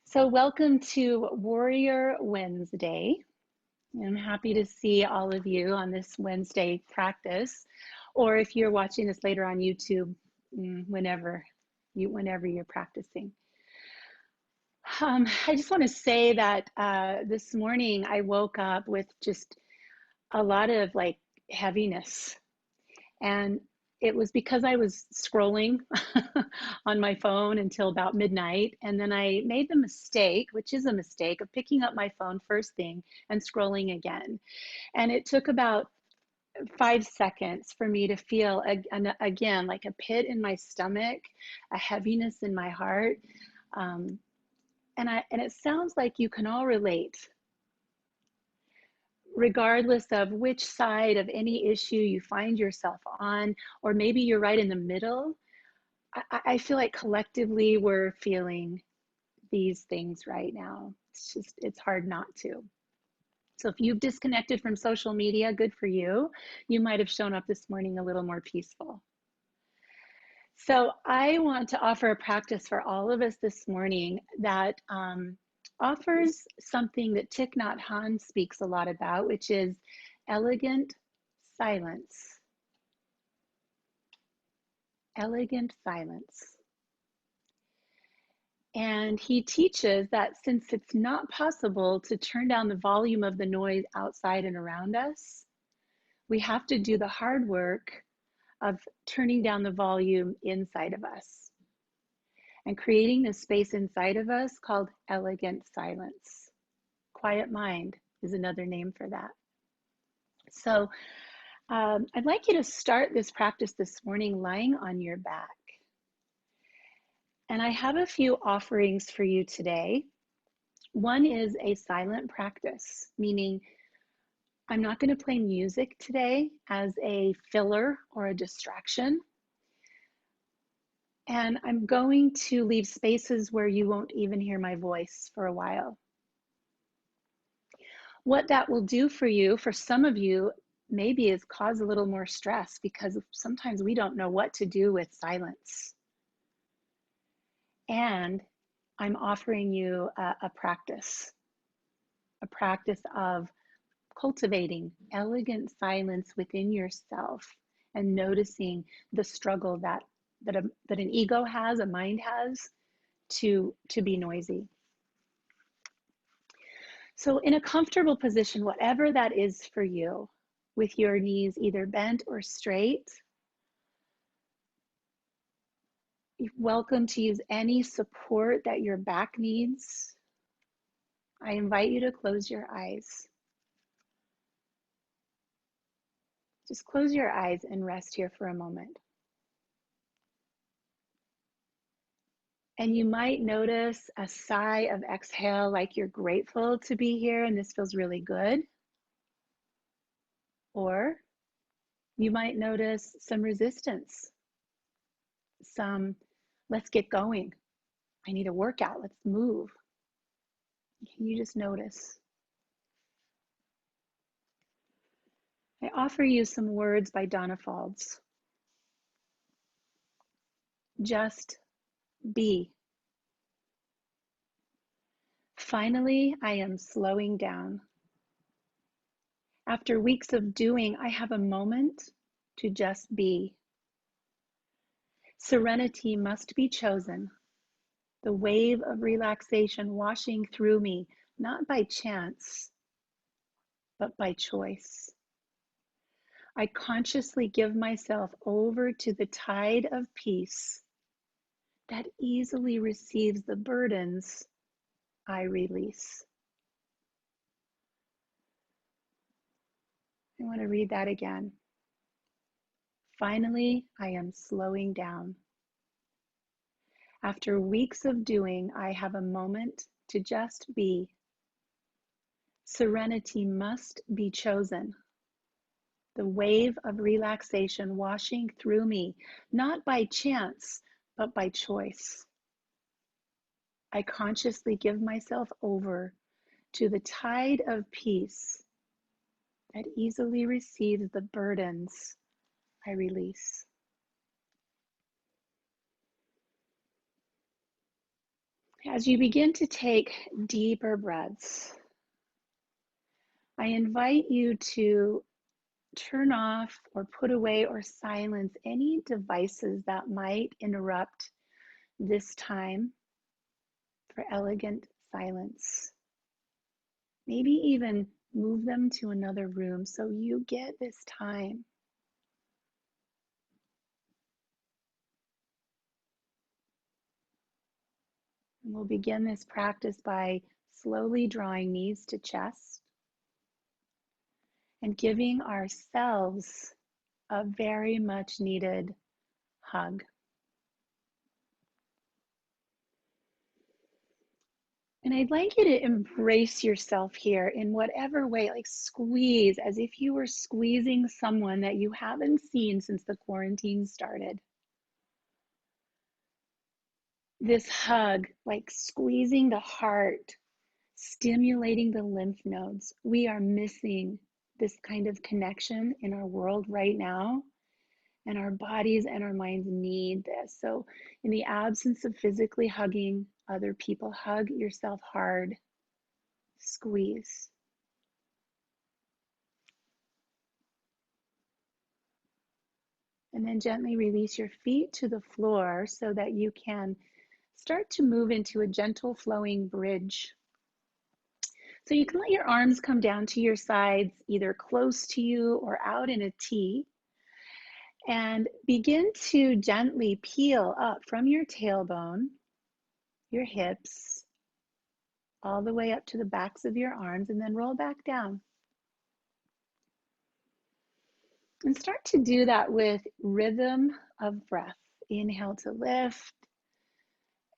So, welcome to Warrior Wednesday. I'm happy to see all of you on this Wednesday practice, or if you're watching this later on YouTube, whenever you're practicing. I just want to say that this morning I woke up with just a lot of heaviness, and it was because I was scrolling on my phone until about midnight. And then I made the mistake, which is a mistake, of picking up my phone first thing and scrolling again. And it took about 5 seconds for me to feel again like a pit in my stomach, a heaviness in my heart. Um, and it sounds like you can all relate, regardless of which side of any issue you find yourself on, or maybe you're right in the middle. I feel like collectively we're feeling these things right now. It's hard not to. So if you've disconnected from social media, good for you. You might have shown up this morning a little more peaceful. So I want to offer a practice for all of us this morning that offers something that Thich Nhat Hanh speaks a lot about, which is elegant silence. Elegant silence. And he teaches that since it's not possible to turn down the volume of the noise outside and around us, we have to do the hard work of turning down the volume inside of us and creating a space inside of us called elegant silence. Quiet mind is another name for that. So I'd like you to start this practice this morning lying on your back. And I have a few offerings for you today. One is a silent practice, meaning I'm not going to play music today as a filler or a distraction. And I'm going to leave spaces where you won't even hear my voice for a while. What that will do for you, for some of you, maybe is cause a little more stress, because sometimes we don't know what to do with silence. And I'm offering you a practice of cultivating elegant silence within yourself and noticing the struggle that an ego has, a mind has, to be noisy. So in a comfortable position, whatever that is for you, with your knees either bent or straight, you're welcome to use any support that your back needs. I invite you to close your eyes. Just close your eyes and rest here for a moment. And you might notice a sigh of exhale, like you're grateful to be here and this feels really good. Or you might notice some resistance, some let's get going. I need a workout, let's move. Can you just notice? I offer you some words by Donna Faulds. Just be. Finally, I am slowing down. After weeks of doing, I have a moment to just be. Serenity must be chosen. The wave of relaxation washing through me, not by chance, but by choice. I consciously give myself over to the tide of peace that easily receives the burdens I release. I want to read that again. Finally, I am slowing down. After weeks of doing, I have a moment to just be. Serenity must be chosen. The wave of relaxation washing through me, not by chance, but by choice. I consciously give myself over to the tide of peace that easily receives the burdens I release. As you begin to take deeper breaths, I invite you to turn off or put away or silence any devices that might interrupt this time for elegant silence. Maybe even move them to another room so you get this time. And we'll begin this practice by slowly drawing knees to chest and giving ourselves a very much needed hug. And I'd like you to embrace yourself here in whatever way, like squeeze, as if you were squeezing someone that you haven't seen since the quarantine started. This hug, like squeezing the heart, stimulating the lymph nodes. We are missing this kind of connection in our world right now, and our bodies and our minds need this. So, in the absence of physically hugging other people, hug yourself hard, squeeze. And then gently release your feet to the floor so that you can start to move into a gentle flowing bridge. So you can let your arms come down to your sides, either close to you or out in a T, and begin to gently peel up from your tailbone, your hips, all the way up to the backs of your arms, and then roll back down. And start to do that with rhythm of breath. Inhale to lift,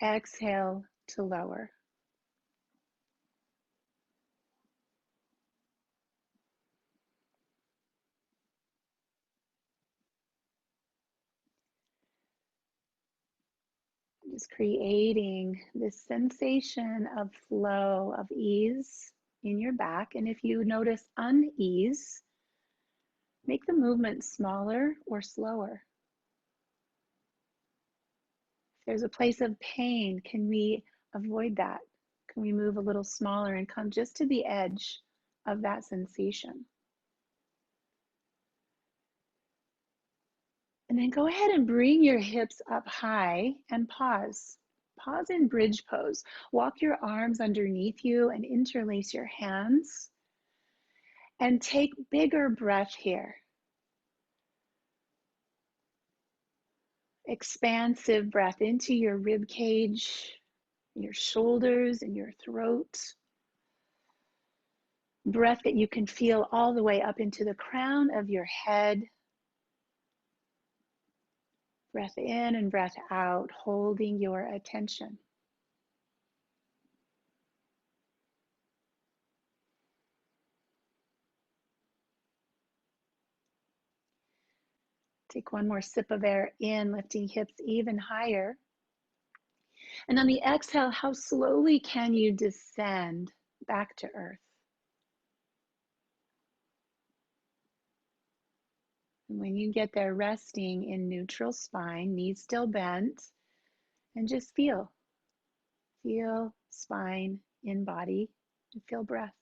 exhale to lower. Just creating this sensation of flow, of ease in your back. And if you notice unease, make the movement smaller or slower. If there's a place of pain, can we avoid that? Can we move a little smaller and come just to the edge of that sensation? And then go ahead and bring your hips up high and pause. Pause in bridge pose. Walk your arms underneath you and interlace your hands. And take bigger breath here. Expansive breath into your rib cage, your shoulders, and your throat. Breath that you can feel all the way up into the crown of your head. Breath in and breath out, holding your attention. Take one more sip of air in, lifting hips even higher. And on the exhale, how slowly can you descend back to earth? And when you get there, resting in neutral spine, knees still bent, and just feel. Feel spine in body, and feel breath.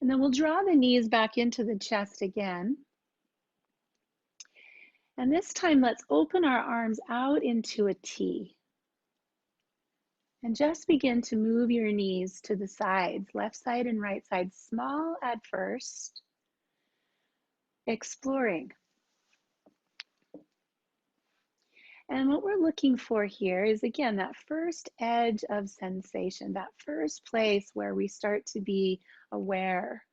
And then we'll draw the knees back into the chest again. And this time, let's open our arms out into a T. And just begin to move your knees to the sides, left side and right side, small at first, exploring. And what we're looking for here is, again, that first edge of sensation, that first place where we start to be aware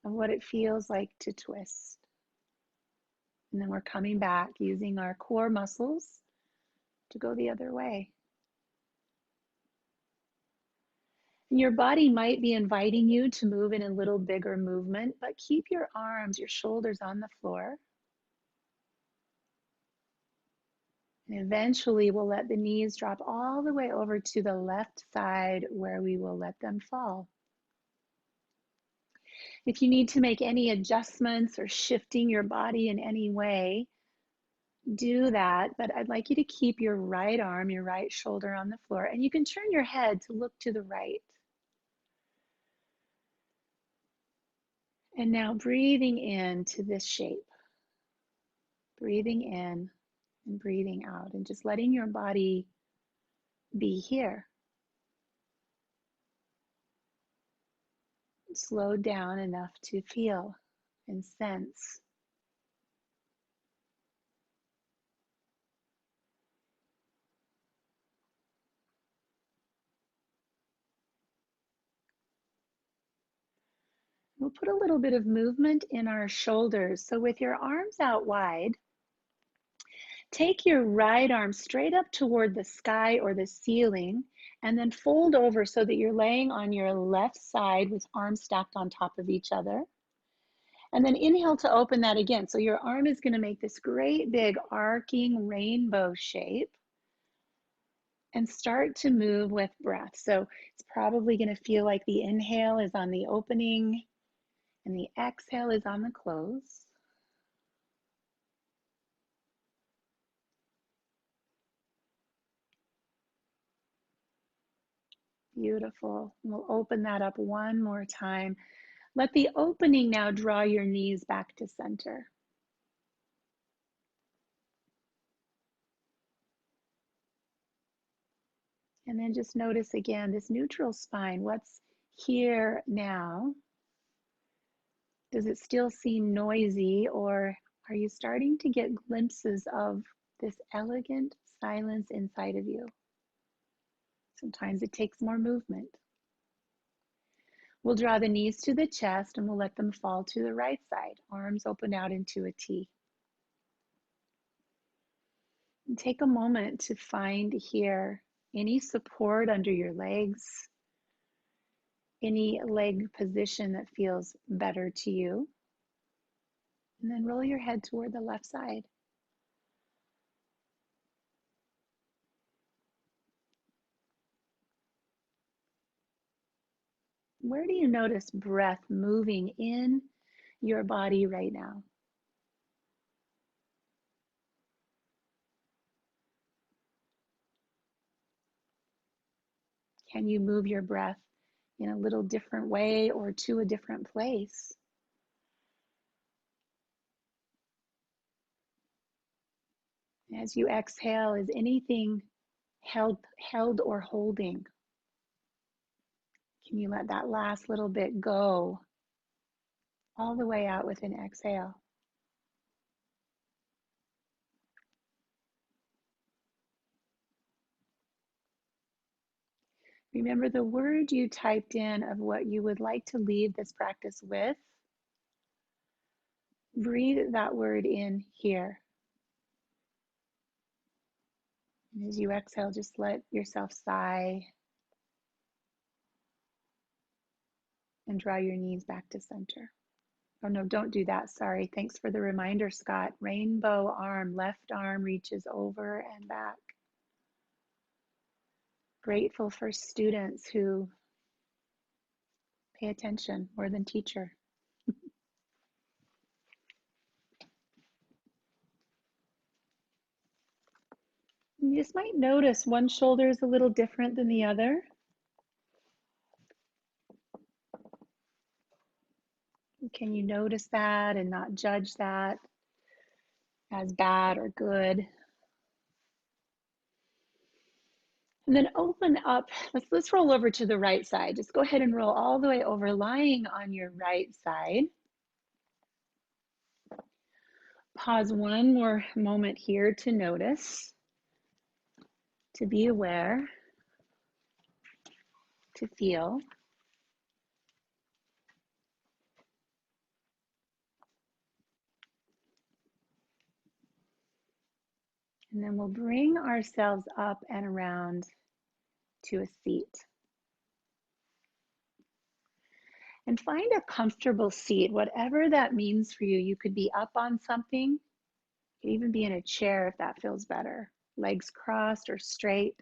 of what it feels like to twist. And then we're coming back using our core muscles to go the other way. And your body might be inviting you to move in a little bigger movement, but keep your arms, your shoulders on the floor. And eventually we'll let the knees drop all the way over to the left side where we will let them fall. If you need to make any adjustments or shifting your body in any way, do that. But I'd like you to keep your right arm, your right shoulder on the floor, and you can turn your head to look to the right. And now breathing into this shape, breathing in and breathing out, and just letting your body be here. Slow down enough to feel and sense. We'll put a little bit of movement in our shoulders. So with your arms out wide, take your right arm straight up toward the sky or the ceiling, and then fold over so that you're laying on your left side with arms stacked on top of each other. And then inhale to open that again. So your arm is going to make this great big arcing rainbow shape, and start to move with breath. So it's probably going to feel like the inhale is on the opening and the exhale is on the close. Beautiful. We'll open that up one more time. Let the opening now draw your knees back to center. And then just notice again this neutral spine. What's here now? Does it still seem noisy, or are you starting to get glimpses of this elegant silence inside of you? Sometimes it takes more movement. We'll draw the knees to the chest and we'll let them fall to the right side. Arms open out into a T. And take a moment to find here any support under your legs, any leg position that feels better to you. And then roll your head toward the left side. Where do you notice breath moving in your body right now? Can you move your breath in a little different way or to a different place? As you exhale, is anything held or holding? Can you let that last little bit go all the way out with an exhale? Remember the word you typed in of what you would like to leave this practice with. Breathe that word in here. And as you exhale, just let yourself sigh and draw your knees back to center. Oh no, don't do that. Sorry. Thanks for the reminder, Scott. Rainbow arm, left arm reaches over and back. Grateful for students who pay attention more than teacher. You just might notice one shoulder is a little different than the other. Can you notice that and not judge that as bad or good? And then open up. Let's roll over to the right side. Just go ahead and roll all the way over, lying on your right side. Pause one more moment here to notice, to be aware, to feel. And then we'll bring ourselves up and around to a seat. And find a comfortable seat, whatever that means for you. You could be up on something, you could even be in a chair if that feels better. Legs crossed or straight.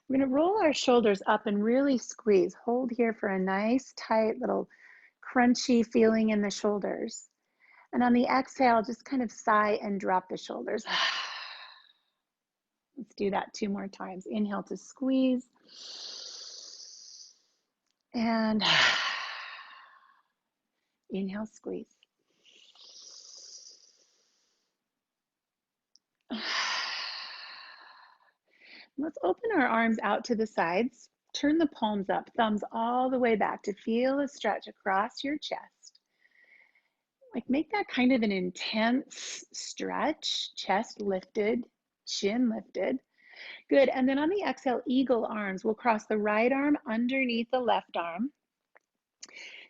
We're going to roll our shoulders up and really squeeze. Hold here for a nice, tight little crunchy feeling in the shoulders. And on the exhale, just kind of sigh and drop the shoulders. Let's do that 2 more times. Inhale to squeeze. And inhale, squeeze. Let's open our arms out to the sides. Turn the palms up, thumbs all the way back to feel a stretch across your chest. Like make that kind of an intense stretch, chest lifted, chin lifted. Good, and then on the exhale, eagle arms. We'll cross the right arm underneath the left arm.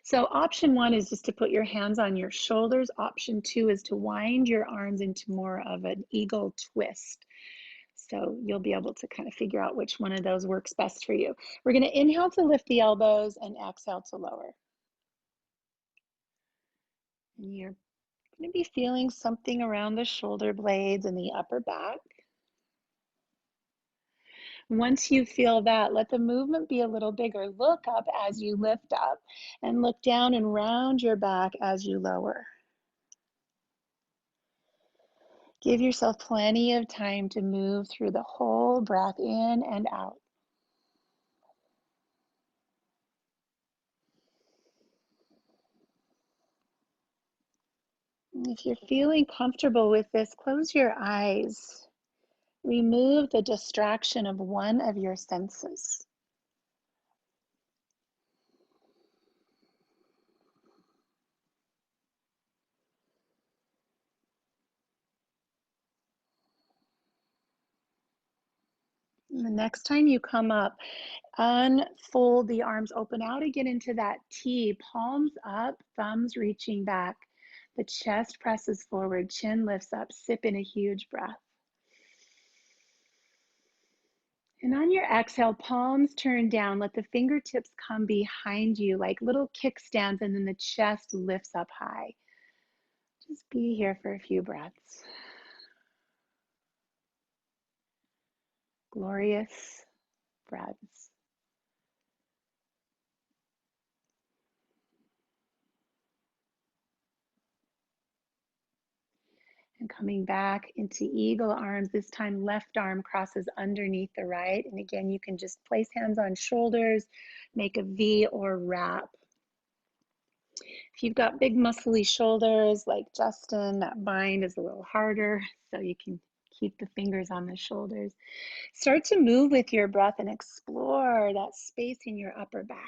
So option 1 is just to put your hands on your shoulders. Option 2 is to wind your arms into more of an eagle twist. So you'll be able to kind of figure out which one of those works best for you. We're going to inhale to lift the elbows and exhale to lower. And you're going to be feeling something around the shoulder blades and the upper back. Once you feel that, let the movement be a little bigger. Look up as you lift up and look down and round your back as you lower. Give yourself plenty of time to move through the whole breath in and out. If you're feeling comfortable with this, close your eyes. Remove the distraction of one of your senses. And the next time you come up, unfold the arms, open out again into that T, palms up, thumbs reaching back. The chest presses forward, chin lifts up, sip in a huge breath. And on your exhale, palms turn down, let the fingertips come behind you like little kickstands, and then the chest lifts up high. Just be here for a few breaths. Glorious breaths. And coming back into eagle arms, this time left arm crosses underneath the right. And again, you can just place hands on shoulders, make a V or wrap. If you've got big muscly shoulders like Justin, that bind is a little harder, so you can keep the fingers on the shoulders. Start to move with your breath and explore that space in your upper back.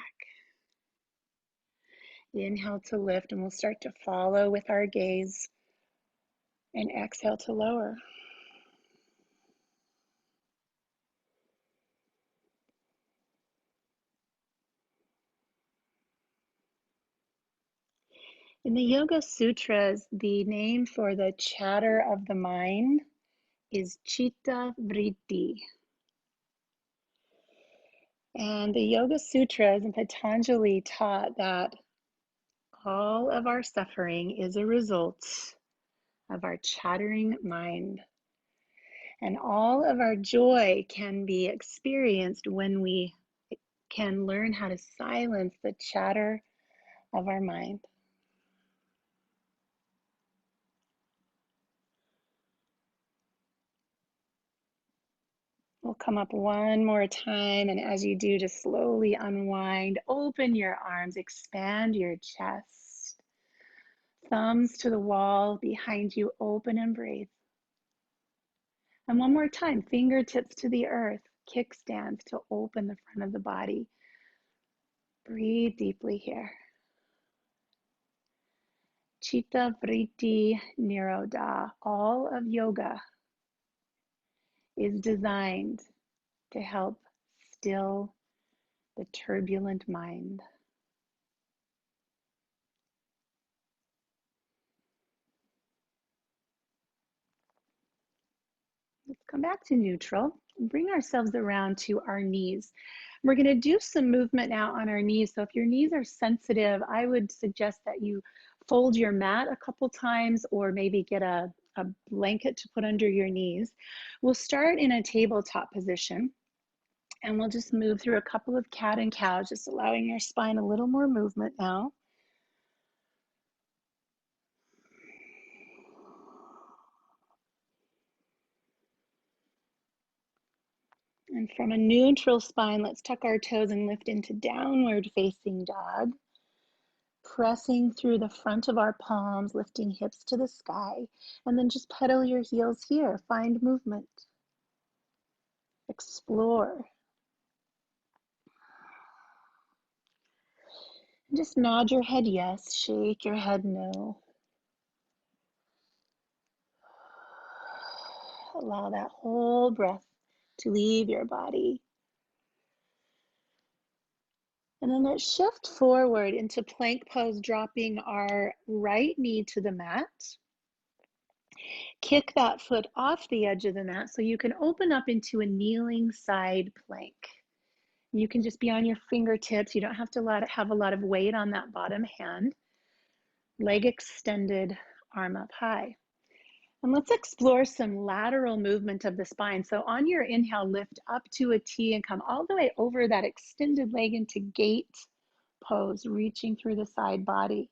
Inhale to lift, and we'll start to follow with our gaze. And exhale to lower. In the Yoga Sutras, the name for the chatter of the mind is Chitta Vritti. And the Yoga Sutras and Patanjali taught that all of our suffering is a result of our chattering mind. And all of our joy can be experienced when we can learn how to silence the chatter of our mind. We'll come up one more time, and as you do, just slowly unwind, open your arms, expand your chest. Thumbs to the wall behind you, open and breathe. And one more time, fingertips to the earth, kickstands to open the front of the body. Breathe deeply here. Chitta Vritti Nirodha. All of yoga is designed to help still the turbulent mind. Let's come back to neutral and bring ourselves around to our knees. We're going to do some movement now on our knees. So if your knees are sensitive, I would suggest that you fold your mat a couple times, or maybe get a blanket to put under your knees. We'll start in a tabletop position, and we'll just move through a couple of cat and cows, just allowing your spine a little more movement now. And from a neutral spine, let's tuck our toes and lift into downward facing dog. Pressing through the front of our palms, lifting hips to the sky, and then just pedal your heels here. Find movement. Explore. And just nod your head yes, shake your head no. Allow that whole breath to leave your body. And then let's shift forward into plank pose, dropping our right knee to the mat. Kick that foot off the edge of the mat so you can open up into a kneeling side plank. You can just be on your fingertips. You don't have to have a lot of weight on that bottom hand. Leg extended, arm up high. And let's explore some lateral movement of the spine. So on your inhale, lift up to a T and come all the way over that extended leg into gate pose, reaching through the side body.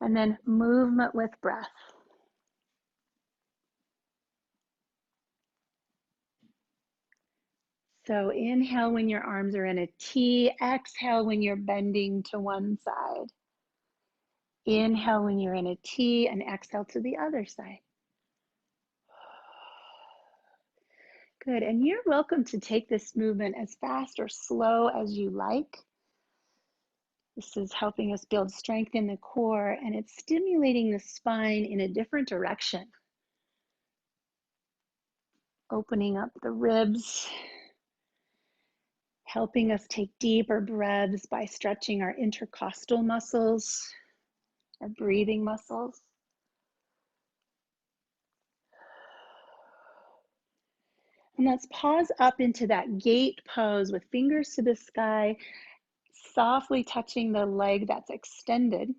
And then movement with breath. So inhale when your arms are in a T, exhale when you're bending to one side. Inhale when you're in a T and exhale to the other side. Good, and you're welcome to take this movement as fast or slow as you like. This is helping us build strength in the core, and it's stimulating the spine in a different direction. Opening up the ribs, helping us take deeper breaths by stretching our intercostal muscles, our breathing muscles. And let's pause up into that gate pose with fingers to the sky, softly touching the leg that's extended.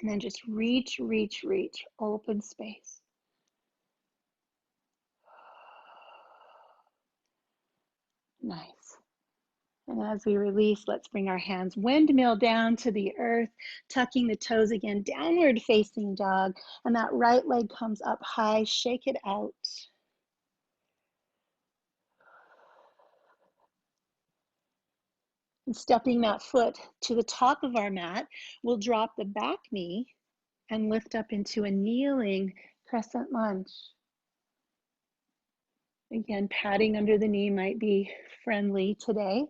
And then just reach, reach, reach, open space. Nice. And as we release, let's bring our hands windmill down to the earth, tucking the toes again, downward facing dog. And that right leg comes up high, shake it out. And stepping that foot to the top of our mat, we'll drop the back knee and lift up into a kneeling crescent lunge. Again, patting under the knee might be friendly today.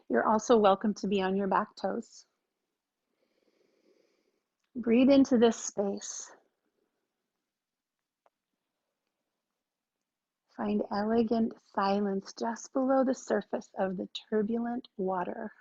You're also welcome to be on your back toes. Breathe into this space. Find elegant silence just below the surface of the turbulent water.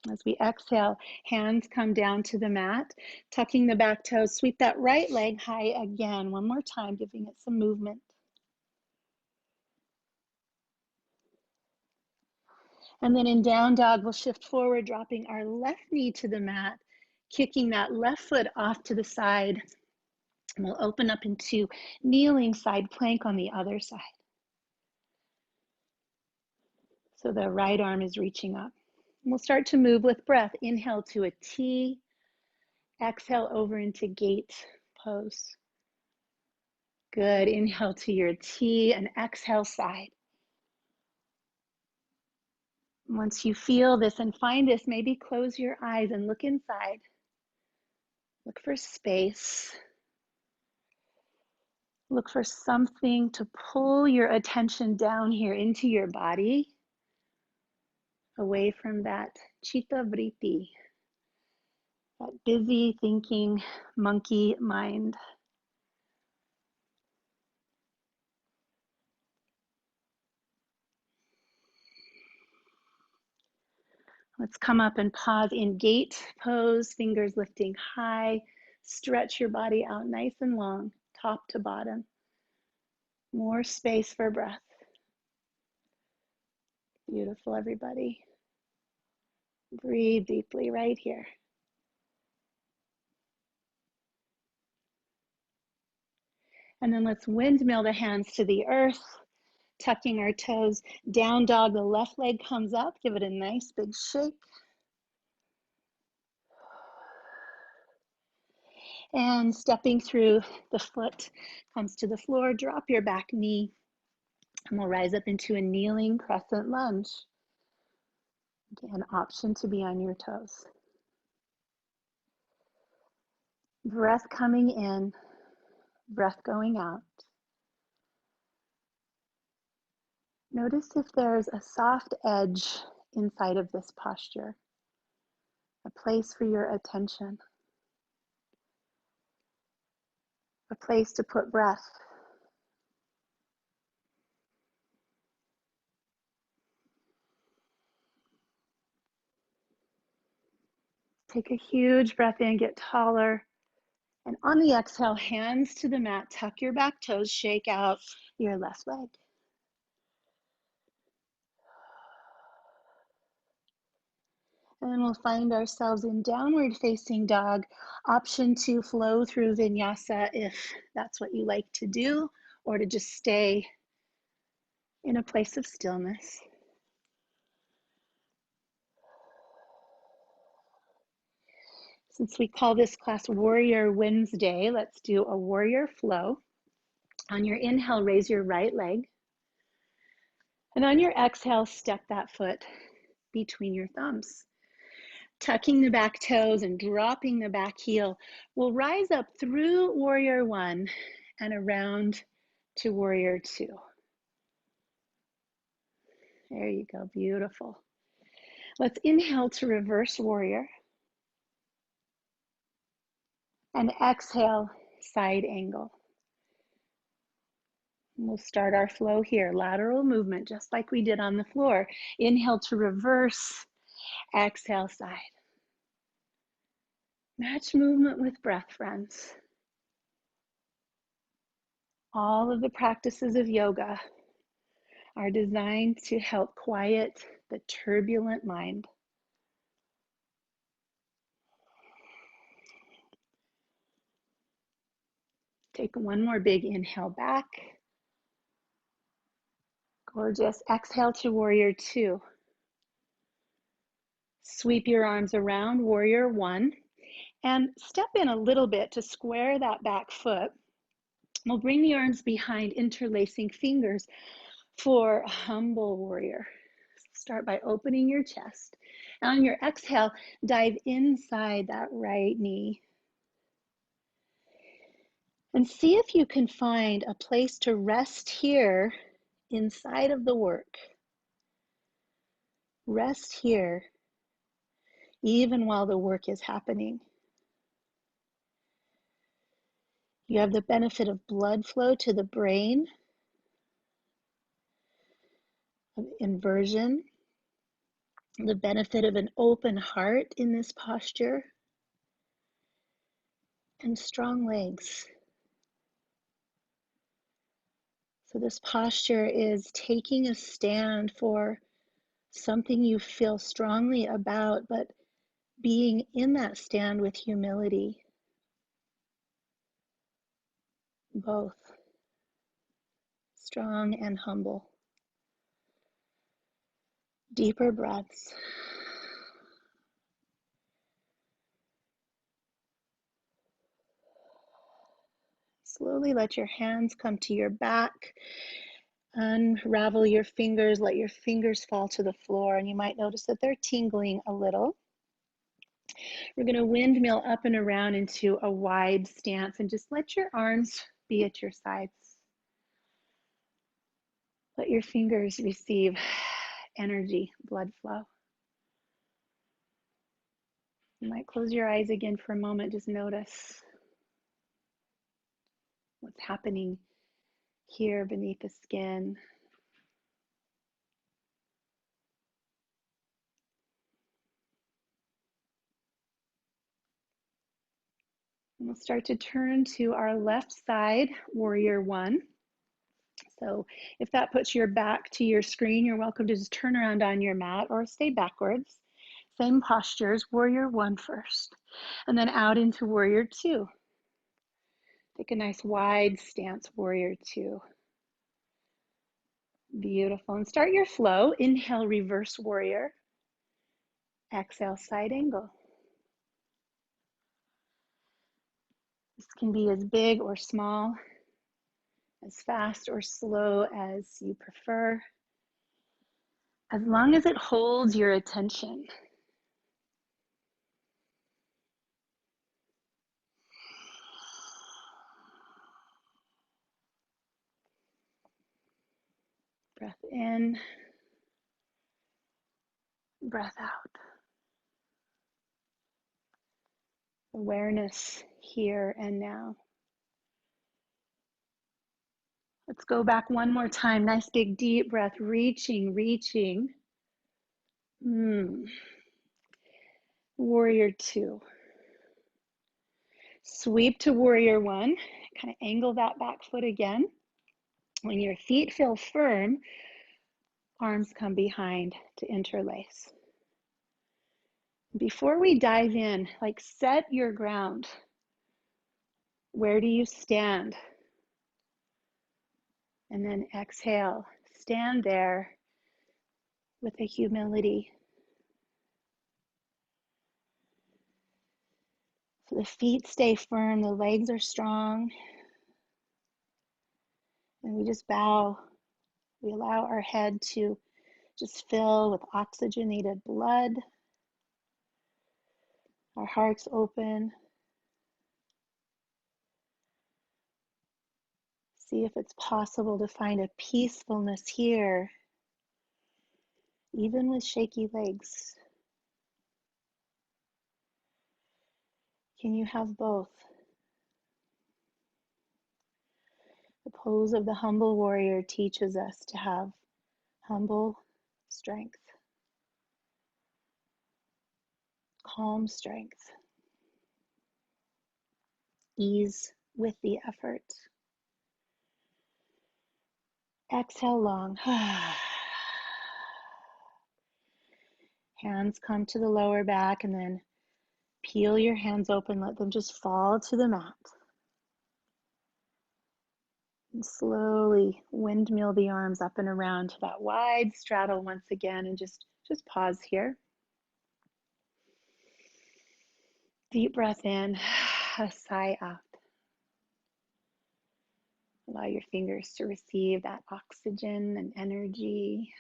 As we exhale, hands come down to the mat, tucking the back toes, sweep that right leg high again. One more time, giving it some movement. And then in down dog, we'll shift forward, dropping our left knee to the mat, kicking that left foot off to the side. And we'll open up into kneeling side plank on the other side. So the right arm is reaching up. And we'll start to move with breath. Inhale to a T, exhale over into gate pose. Good, inhale to your T and exhale side. Once you feel this and find this, maybe close your eyes and look inside. Look for space. Look for something to pull your attention down here into your body, away from that chitta vritti, that busy thinking monkey mind. Let's come up and pause in gate pose, fingers lifting high. Stretch your body out nice and long, top to bottom. More space for breath. Beautiful, everybody. Breathe deeply right here. And then let's windmill the hands to the earth, tucking our toes. Down dog, the left leg comes up. Give it a nice big shake. And stepping through, the foot comes to the floor, drop your back knee, and we'll rise up into a kneeling crescent lunge. Again, option to be on your toes. Breath coming in, breath going out. Notice if there's a soft edge inside of this posture, a place for your attention, a place to put breath. Take a huge breath in, get taller. And on the exhale, hands to the mat, tuck your back toes, shake out your left leg. And then we'll find ourselves in downward facing dog. Option to flow through vinyasa if that's what you like to do, or to just stay in a place of stillness. Since we call this class Warrior Wednesday, let's do a warrior flow. On your inhale, raise your right leg. And on your exhale, step that foot between your thumbs. Tucking the back toes and dropping the back heel. We'll rise up through Warrior One and around to Warrior Two. There you go, beautiful. Let's inhale to reverse warrior. And exhale, side angle. And we'll start our flow here, lateral movement, just like we did on the floor. Inhale to reverse, exhale, side. Match movement with breath, friends. All of the practices of yoga are designed to help quiet the turbulent mind. Take one more big inhale back. Gorgeous. Exhale to Warrior Two. Sweep your arms around, Warrior One, and step in a little bit to square that back foot. We'll bring the arms behind, interlacing fingers for humble warrior. Start by opening your chest. And on your exhale, dive inside that right knee. And see if you can find a place to rest here inside of the work. Rest here, even while the work is happening. You have the benefit of blood flow to the brain, of inversion, the benefit of an open heart in this posture, and strong legs. So this posture is taking a stand for something you feel strongly about, but being in that stand with humility. Both strong and humble. Deeper breaths. Slowly let your hands come to your back. Unravel your fingers, let your fingers fall to the floor, and you might notice that they're tingling a little. We're going to windmill up and around into a wide stance and just let your arms be at your sides. Let your fingers receive energy, blood flow. You might close your eyes again for a moment, just notice what's happening here beneath the skin. And we'll start to turn to our left side, Warrior One. So if that puts your back to your screen, you're welcome to just turn around on your mat or stay backwards. Same postures, Warrior One first, and then out into Warrior Two. Take a nice wide stance, Warrior Two. Beautiful. And start your flow. Inhale, reverse warrior. Exhale, side angle. can be as big or small, as fast or slow as you prefer, as long as it holds your attention. Breath in, breath out. Awareness here and now. Let's go back one more time. Nice big deep breath, reaching. Warrior two. Sweep to warrior one. Kind of angle that back foot again. When your feet feel firm, arms come behind to interlace. Before we dive in, like set your ground. Where do you stand? And then exhale. Stand there with a humility. So the feet stay firm, the legs are strong. And we just bow. We allow our head to just fill with oxygenated blood. Our hearts open. See if it's possible to find a peacefulness here, even with shaky legs. Can you have both? The pose of the humble warrior teaches us to have humble strength, calm strength, ease with the effort. Exhale long. Hands come to the lower back and then peel your hands open. Let them just fall to the mat. And slowly windmill the arms up and around to that wide straddle once again, and just pause here. Deep breath in, a sigh out. Allow your fingers to receive that oxygen and energy.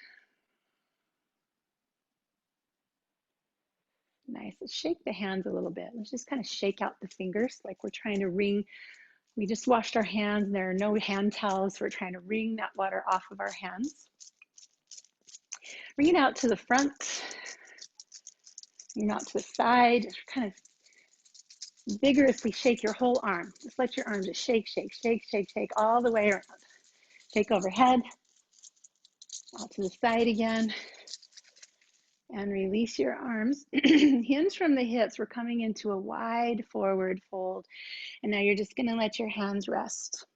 Nice. Let's shake the hands a little bit. Let's just kind of shake out the fingers like we're trying to wring. We just washed our hands and there are no hand towels. So we're trying to wring that water off of our hands. Bring it out to the front. Bring it out to the side. Just kind of vigorously shake your whole arm. Just let your arm just shake all the way around. Shake overhead. Out to the side again. And release your arms. Hinge from the hips. We're coming into a wide forward fold. And now you're just going to let your hands rest.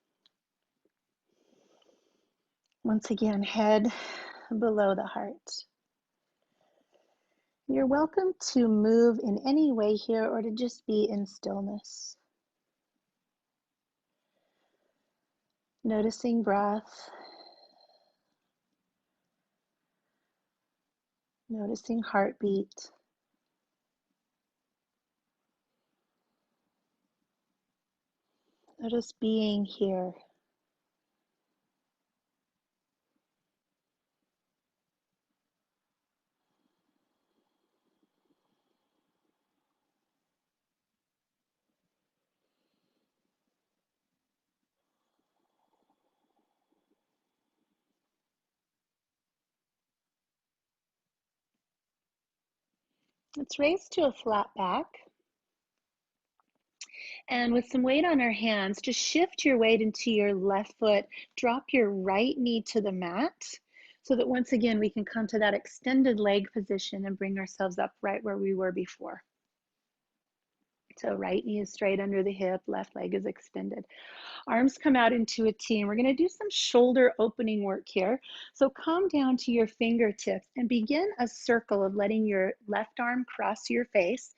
Once again, head below the heart. You're welcome to move in any way here or to just be in stillness. Noticing breath. Noticing heartbeat. Notice being here. Let's raise to a flat back. And with some weight on our hands, just shift your weight into your left foot. Drop your right knee to the mat so that once again, we can come to that extended leg position and bring ourselves up right where we were before. So right knee is straight under the hip, left leg is extended. Arms come out into a T, and we're going to do some shoulder opening work here. So come down to your fingertips and begin a circle of letting your left arm cross your face.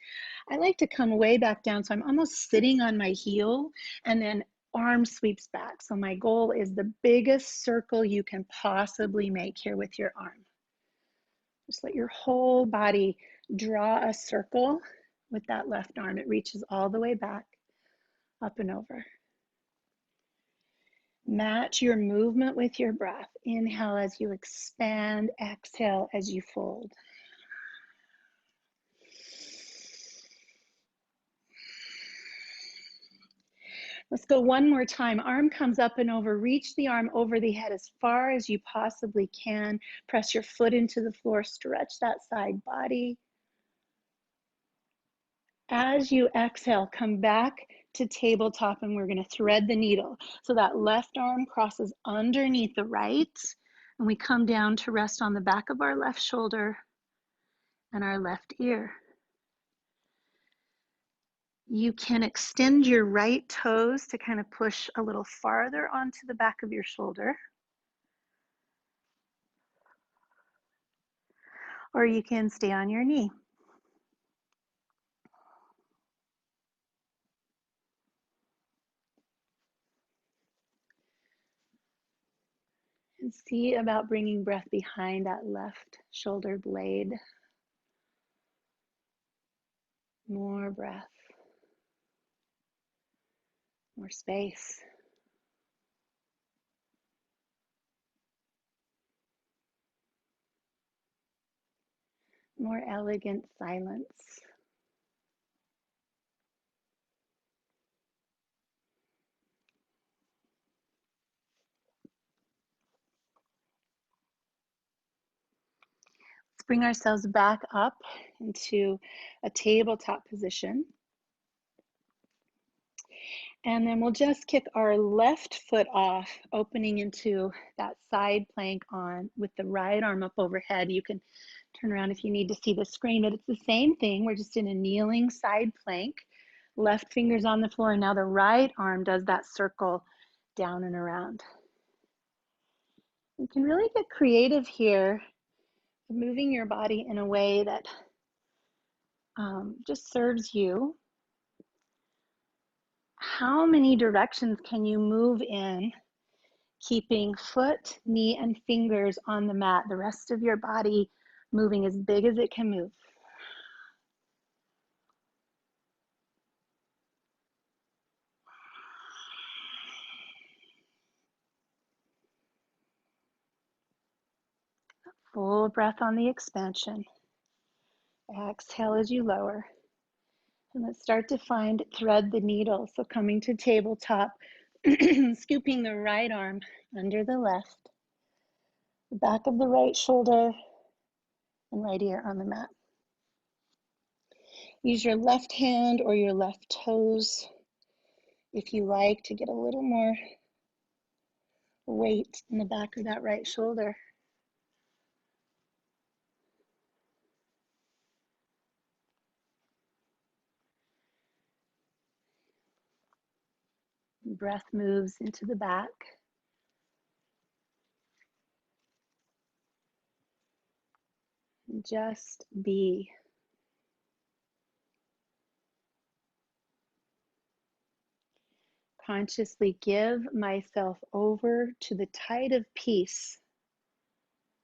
I like to come way back down, so I'm almost sitting on my heel, and then arm sweeps back. So my goal is the biggest circle you can possibly make here with your arm. Just let your whole body draw a circle with that left arm. It reaches all the way back. up and over. Match your movement with your breath. Inhale as you expand, exhale as you fold. Let's go one more time. Arm comes up and over. Reach the arm over the head as far as you possibly can. Press your foot into the floor. Stretch that side body. As you exhale, come back to tabletop and we're going to thread the needle. So that left arm crosses underneath the right and we come down to rest on the back of our left shoulder and our left ear. You can extend your right toes to kind of push a little farther onto the back of your shoulder. Or you can stay on your knee. And see about bringing breath behind that left shoulder blade. More breath. More space. More elegant silence. Let's bring ourselves back up into a tabletop position. And then we'll just kick our left foot off, opening into that side plank on with the right arm up overhead. You can turn around if you need to see the screen, but it's the same thing. We're just in a kneeling side plank, left fingers on the floor, and now the right arm does that circle down and around. You can really get creative here, moving your body in a way that just serves you. How many directions can you move in, keeping foot, knee, and fingers on the mat, the rest of your body moving as big as it can move? Full breath on the expansion. Exhale as you lower. And let's start to thread the needle. So coming to tabletop, scooping the right arm under the left, the back of the right shoulder, and right ear on the mat. Use your left hand or your left toes if you like to get a little more weight in the back of that right shoulder. Breath moves into the back. Just be. Consciously give myself over to the tide of peace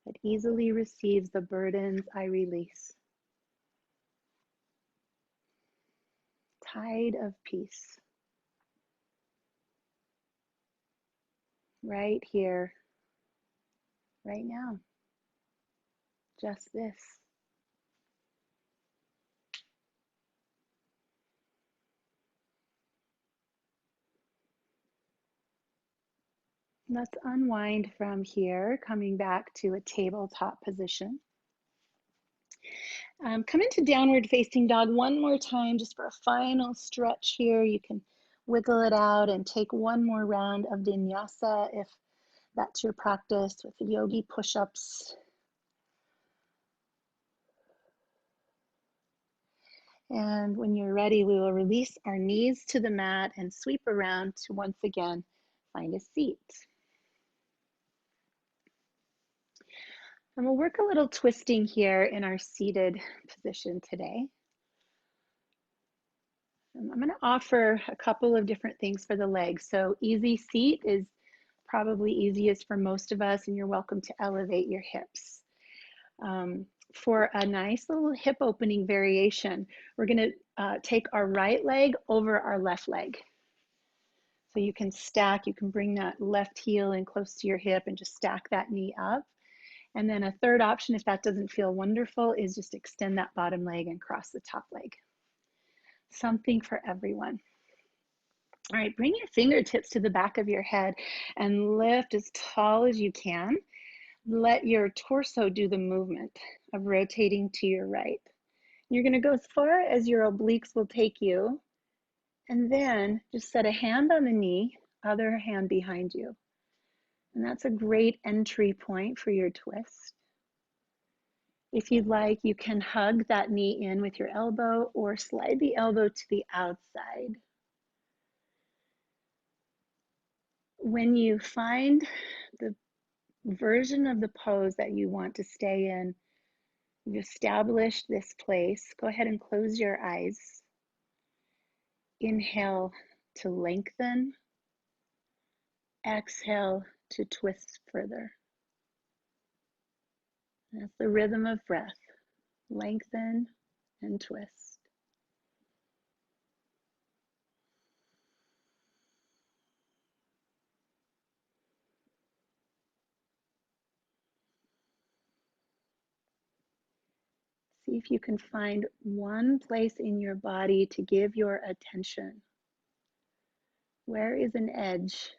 that easily receives the burdens I release. Tide of peace. Right here, right now. Just this. Let's unwind from here, coming back to a tabletop position. Come into downward facing dog one more time, just for a final stretch here. You can wiggle it out and take one more round of vinyasa if that's your practice, with the yogi push-ups. And when you're ready, we will release our knees to the mat and sweep around to once again find a seat. And we'll work a little twisting here in our seated position today. I'm going to offer a couple of different things for the legs. So easy seat is probably easiest for most of us, and you're welcome to elevate your hips. For a nice little hip opening variation, we're going to take our right leg over our left leg. So you can stack, you can bring that left heel in close to your hip and just stack that knee up. And then a third option, if that doesn't feel wonderful, is just extend that bottom leg and cross the top leg. Something for everyone. All right, bring your fingertips to the back of your head and lift as tall as you can. Let your torso do the movement of rotating to your right. You're going to go as far as your obliques will take you, and then just set a hand on the knee, other hand behind you. And that's a great entry point for your twist. If you'd like, you can hug that knee in with your elbow or slide the elbow to the outside. When you find the version of the pose that you want to stay in, you've established this place, go ahead and close your eyes. Inhale to lengthen, exhale to twist further. That's the rhythm of breath. Lengthen and twist. See if you can find one place in your body to give your attention. Where is an edge,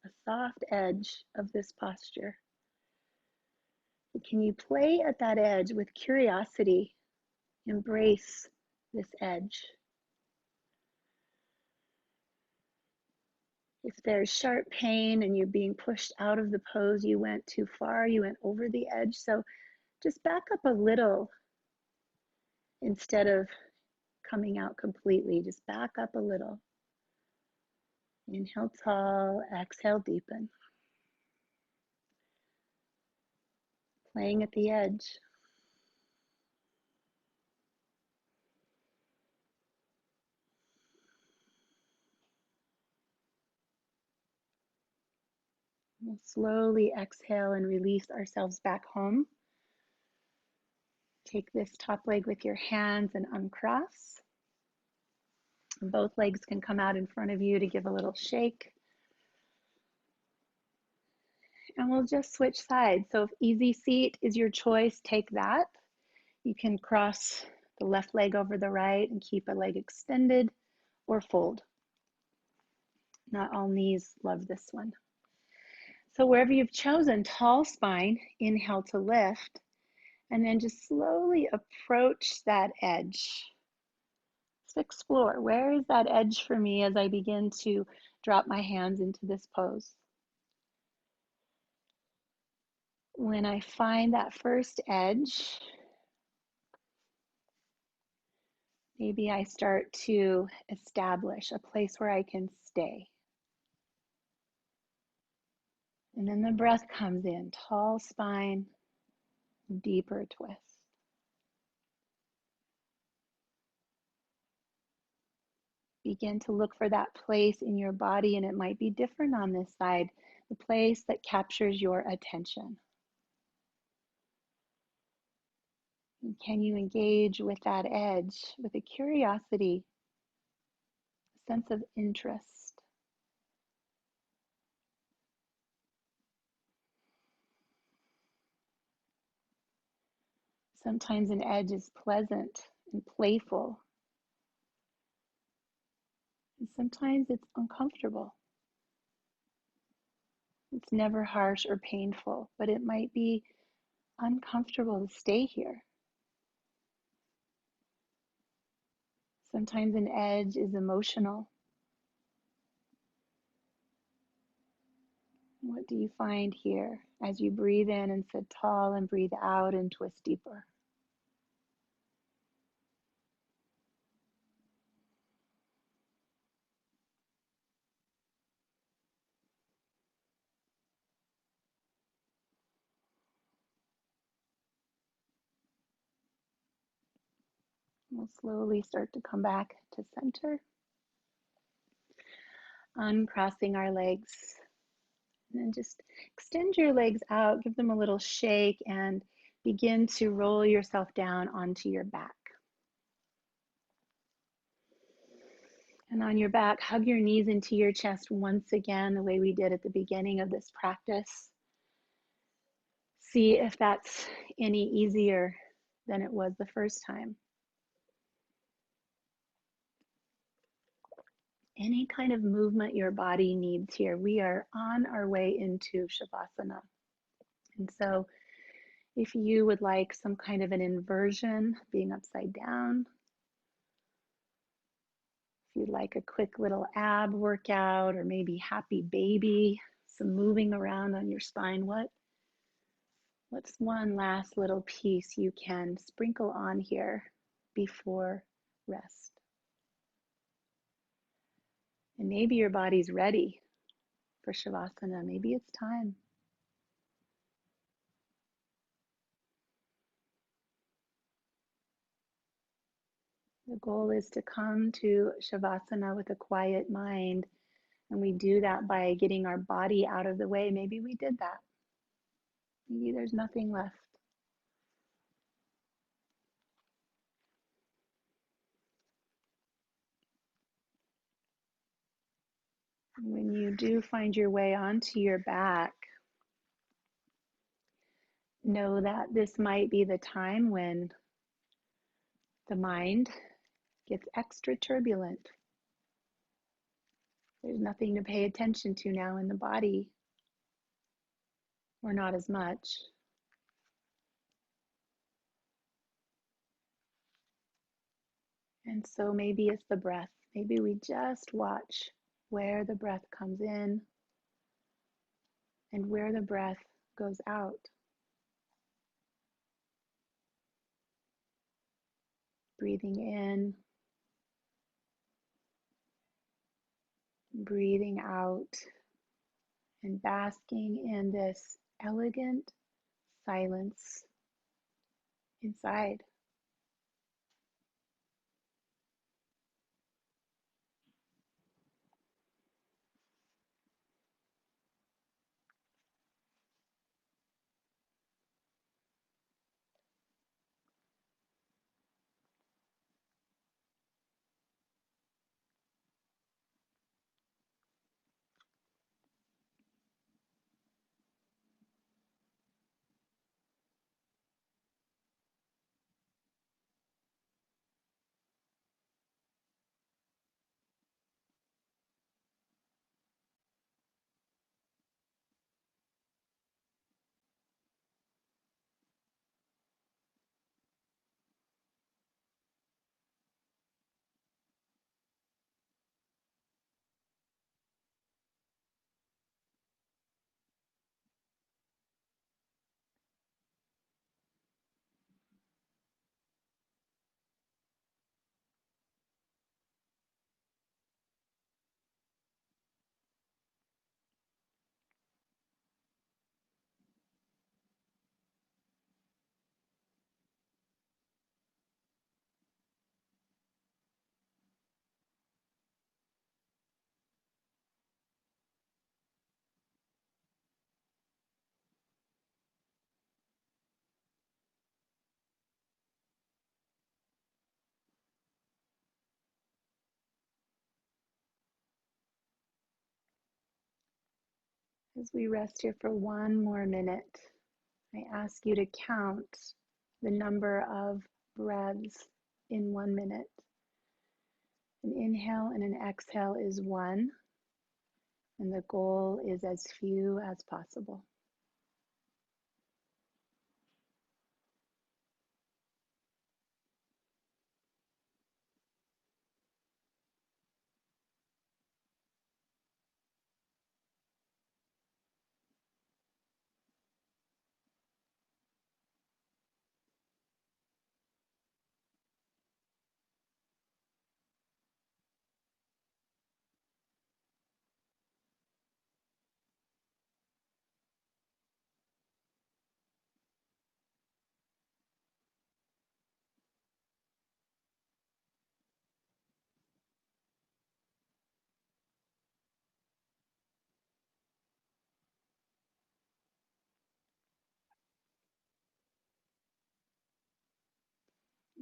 a soft edge of this posture? Can you play at that edge with curiosity? Embrace this edge. If there's sharp pain and you're being pushed out of the pose, you went too far, you went over the edge. So just back up a little instead of coming out completely. Just back up a little. Inhale tall, exhale deepen. Playing at the edge. We'll slowly exhale and release ourselves back home. Take this top leg with your hands and uncross. Both legs can come out in front of you to give a little shake. And we'll just switch sides. So if easy seat is your choice, take that. You can cross the left leg over the right and keep a leg extended or fold. Not all knees love this one. So wherever you've chosen, tall spine, inhale to lift, and then just slowly approach that edge. Let's explore, where is that edge for me as I begin to drop my hands into this pose? When I find that first edge, maybe I start to establish a place where I can stay. And then the breath comes in, tall spine, deeper twist. Begin to look for that place in your body, and it might be different on this side, the place that captures your attention. And can you engage with that edge with a curiosity, a sense of interest? Sometimes an edge is pleasant and playful, and sometimes it's uncomfortable. It's never harsh or painful, but it might be uncomfortable to stay here. Sometimes an edge is emotional. What do you find here as you breathe in and sit tall and breathe out and twist deeper? We'll slowly start to come back to center, uncrossing our legs. And then just extend your legs out, give them a little shake, and begin to roll yourself down onto your back. And on your back, hug your knees into your chest once again, the way we did at the beginning of this practice. See if that's any easier than it was the first time. Any kind of movement your body needs here. We are on our way into Shavasana. And so if you would like some kind of an inversion, being upside down, if you'd like a quick little ab workout or maybe happy baby, some moving around on your spine, what's one last little piece you can sprinkle on here before rest? And maybe your body's ready for Shavasana. Maybe it's time. The goal is to come to Shavasana with a quiet mind, and we do that by getting our body out of the way. Maybe we did that. Maybe there's nothing left. And when you do find your way onto your back, know that this might be the time when the mind gets extra turbulent. There's nothing to pay attention to now in the body, or not as much. And so maybe it's the breath. Maybe we just watch where the breath comes in and where the breath goes out. Breathing in, breathing out, and basking in this elegant silence inside. As we rest here for one more minute, I ask you to count the number of breaths in 1 minute. An inhale and an exhale is one, and the goal is as few as possible.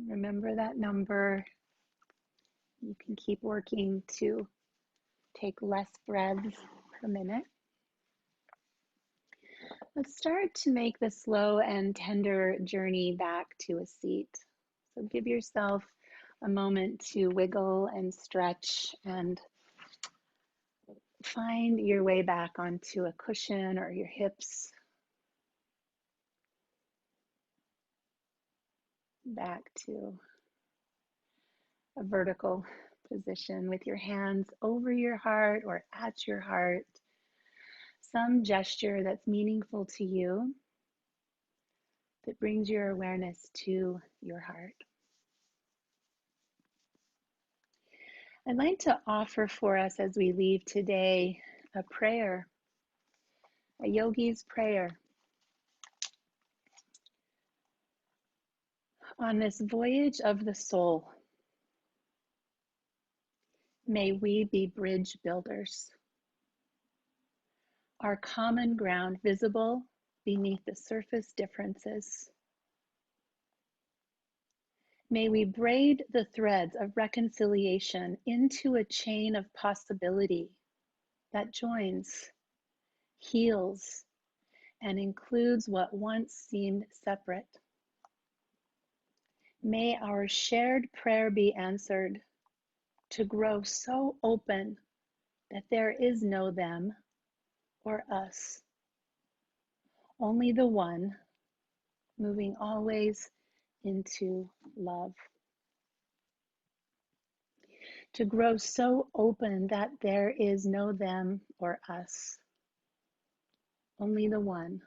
Remember that number You can keep working to take less breaths per minute. Let's start to make the slow and tender journey back to a seat. So give yourself a moment to wiggle and stretch and find your way back onto a cushion or your hips, back to a vertical position with your hands over your heart or at your heart. Some gesture that's meaningful to you that brings your awareness to your heart. I'd like to offer for us as we leave today a prayer, a yogi's prayer. On this voyage of the soul, may we be bridge builders, our common ground visible beneath the surface differences. May we braid the threads of reconciliation into a chain of possibility that joins, heals, and includes what once seemed separate. May our shared prayer be answered to grow so open that there is no them or us, only the one moving always into love. To grow so open that there is no them or us, only the one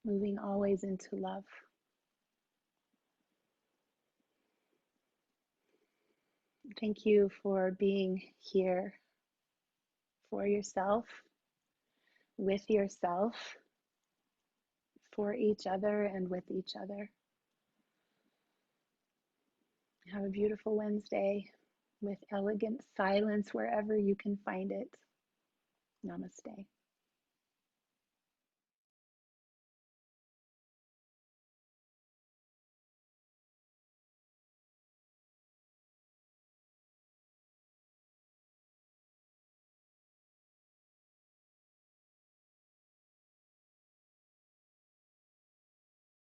moving always into love. Thank you for being here for yourself, with yourself, for each other, and with each other. Have a beautiful Wednesday with elegant silence wherever you can find it. Namaste.